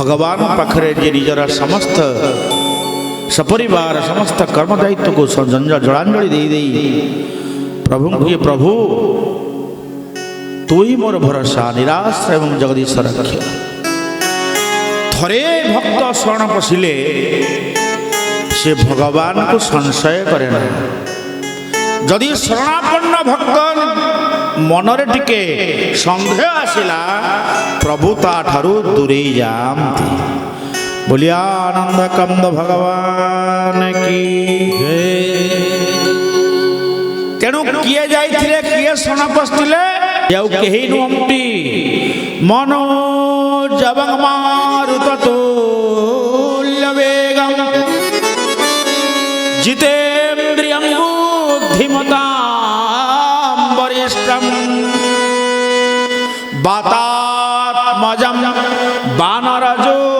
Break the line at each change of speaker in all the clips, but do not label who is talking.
भगवान पाखरे जे निजर समस्त सपरिवार समस्त कर्म दायित्व को जलांजलि दे दे प्रभु ये प्रभु तू ही मोर भरोसा निराश एवं जगदीश रक्ष। थरे भक्त शरण पशिले से भगवान को संशय करे ना। जदि शरणापन्न भक्त मनरे टिके संदेह आसिला प्रभु ता ठारू दूरे जाती। बोलिया आनंद कंद भगवान की तेणु किए जाइथिले किए शरण पशिले याउ केही नुहंती मनो जबंग मारुततुल्य वेगम जितेन्द्रियं बुद्धिमतां वरिष्ठं वातात्मजं वानरजोत्थमुख्यं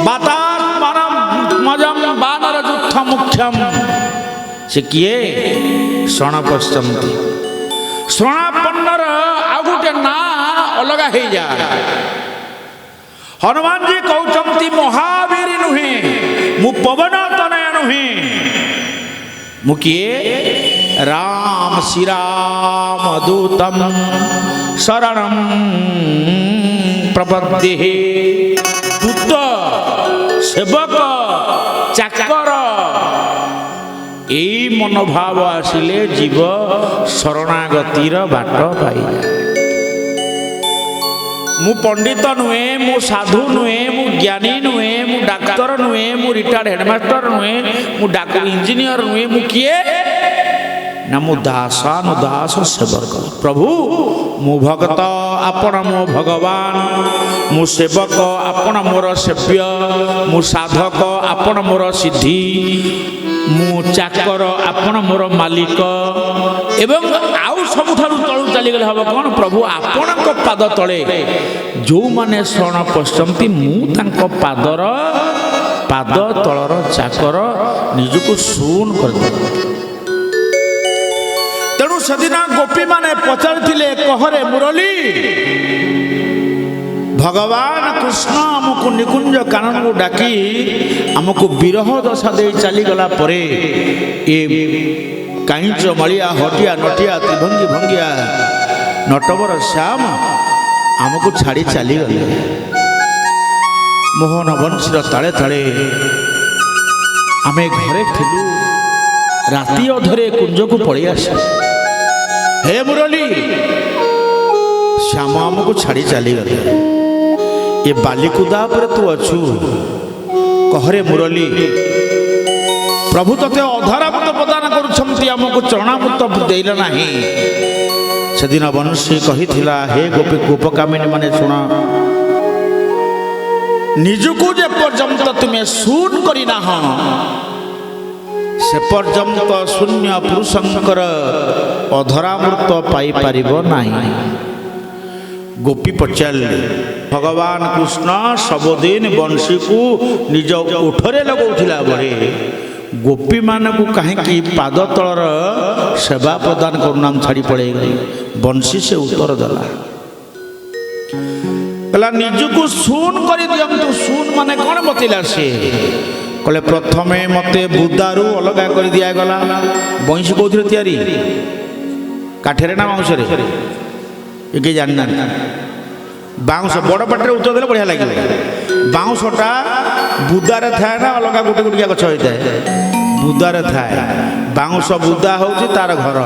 वातात्मजं वानरजोत्थमुख्यं से किए शरण पश्यन्ति। शरणापन्नर आ गोटे ना अलगा हो जाए। हनुमान जी कहते महावीर नुहे मु पवन तनय नुहे मु किए राम श्रीराम दूतम शरणम प्रपद्ये। दूत सेवक चाकर यही मनोभाव आसिले जीव शरणागतिर बाट पाई। मु पंडित नुहे मु साधु नुहे मु ज्ञानी नुहे मु डाक्तर नुहे मु रिटायर्ड हेडमास्टर नुहे मु डाक इंजीनियर नुहे मु किए ना मु दासानुदास सेवक। प्रभु मु भक्त आपण मो भगवान मु सेवक आपण मोर सेव्य मु साधक आपण मोर सिद्धि मु चाकर आपण मोर मालिक एवं आउ सबुठारु तळु चली गले हबो कोन प्रभु आपणक पाद तळे जो माने शरण पश्यन्ति मु तांक पादर पाद तळर चाकर निजको शून कर दे। तेणु सदिना गोपी माने पचारथिले कहरे मुरली भगवान कृष्ण आमको निकुंज कानन को डाकी आमको विरह दशा दे चली गला परे ए कांच मलिया हटिया नटिया त्रिभंगी भंगिया नटवर श्याम आमको छाड़ी चली गले। मोहन बंशीर ताले ताले आमे घरे थिलु राति अधरे कुंज को पड़ी आस हे मुरली श्याम आमको छाड़ी चली गले। ये बालिकुदा पर तू अच्छु कहरे मुरली प्रभु तते अधरामृत प्रदान करुछंती हमको चरणामृत देला नाही। सेदिन बंशी कही थिला हे गोपी गोपकामिनी माने सुना निजको जे पर्यंत तुम्हें शून करी ना से पर्यंत शून्य पुरुषंकर अधरामृत पाई पारिबो नाही। गोपी पचारे भगवान कृष्ण सबदिन बंशी को निज ओठरे लगौथिला बरे गोपी मान को कहीं पाद तलर सेवा प्रदान करुनाम छाड़ी पड़े गई। बंशी से उत्तर देला कहला निजको शून कर दियंतु। शून माने कौन बतिला से कहले प्रथमे मते बुदारू अलगा कर दिया गला। बंशी कौथिरे तैयारी काठेरे ना बाउंशरे ये जानना बाउंश बड़ पाटे उत्तर देले बढ़िया लगे। बाउंशटा बुदारे थाए ना अलग गोटे गोटिया गछ होता है बुदारे थाए। बाउंश बुदा होची तार घर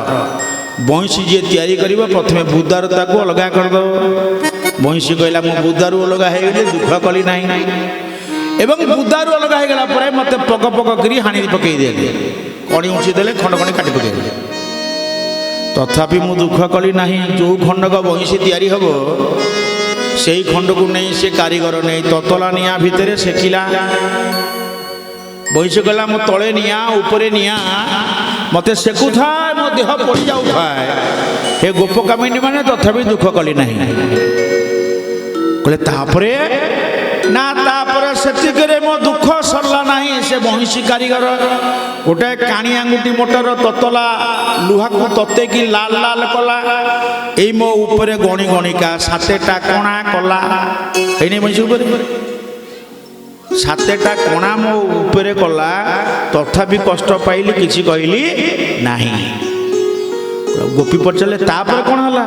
बंशी जी तैयारी करिबा प्रथमे बुदार ताको अलग कर दो। बंशी कहला मु बुदारू अलग हे गेले दुख कली नाही एवं बुदारू अलग हे गेला परे मते पक पक करी हानि पकई देले कणी उठी देले खंड खंड काटी पकई देले। तथापि मु दुख कली नाही। जो खंडक बंशी तैयारी हबो सेई खंड को नहीं से कारीगर नहीं ततला निया भितर सेकिला। बंशी कहला मु तले निया ऊपरे निया मते सेकुथा मो देह पड़ी जाऊ थाए हे गोपकामिनी माने तथापि दुख कली नाही। कहले तापरे ନା ତାପରେ ସେତିକିରେ ମୋ ଦୁଃଖ ସରିଲା ନାହିଁ। ସେ ବଇଁଶୀ କାରିଗର ଗୋଟେ କାଣି ଆଙ୍ଗୁଠି ମୋଟର ତତଲା ଲୁହାକୁ ତତେଇକି ଲାଲ ଲାଲ କଲା। ଏଇ ମୋ ଉପରେ ଗଣି ଗଣିକା 7ଟା କଣା କଲା। ଏଇନି ବଇଁଶୀ ଉପରେ 7ଟା କଣା ମୋ ଉପରେ କଲା। ତଥାପି କଷ୍ଟ ପାଇଲି, କିଛି କହିଲି ନାହିଁ। ଗୋପୀ ପଚାରିଲେ ତାପରେ କ'ଣ ହେଲା?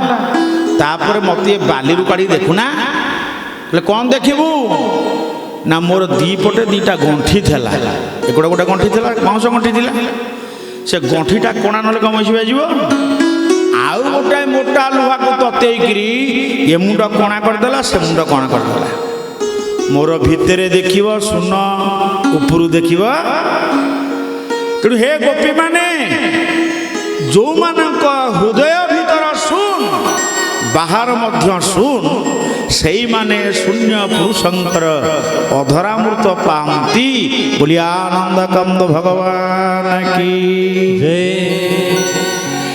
ତାପରେ ମତେ ବାଲିରୁ କାଢ଼ି ଦେଖୁନା। ହେଲେ କ'ଣ ଦେଖିବୁ ନା ମୋର ଦିପଟେ 2ଟା ଗଣ୍ଠି ଥିଲା। ଏଗୁଡ଼ା ଗୋଟେ ଗଣ୍ଠି ଥିଲା, ବାଉଁଶ ଗଣ୍ଠି ଥିଲା। ସେ ଗଣ୍ଠିଟା କଣା ନହେଲେ କ'ଣ ବଇଁଶୀ ବାଜିବ? ଆଉ ଗୋଟାଏ ମୋଟା ଲୁହାକୁ ତତେଇକିରି ଏ ମୁଣ୍ଡ କଣା କରିଦେଲା, ସେ ମୁଣ୍ଡ କଣା କରିଦେଲା। ମୋର ଭିତରେ ଦେଖିବ ଶୂନ, ଉପରୁ ଦେଖିବ। ତେଣୁ ହେ ଗୋପୀ ମାନେ, ଯେଉଁମାନଙ୍କ ହୃଦୟ ଭିତର ଶୂନ, ବାହାର ମଧ୍ୟ ଶୂନ, ସେଇମାନେ ଶୂନ୍ୟ ପୁରୁଷଙ୍କର ଅଧରାମୃତ ପାଆନ୍ତି ବୋଲି ଆନନ୍ଦ କନ୍ଦ ଭଗବାନ କି ଜୟ।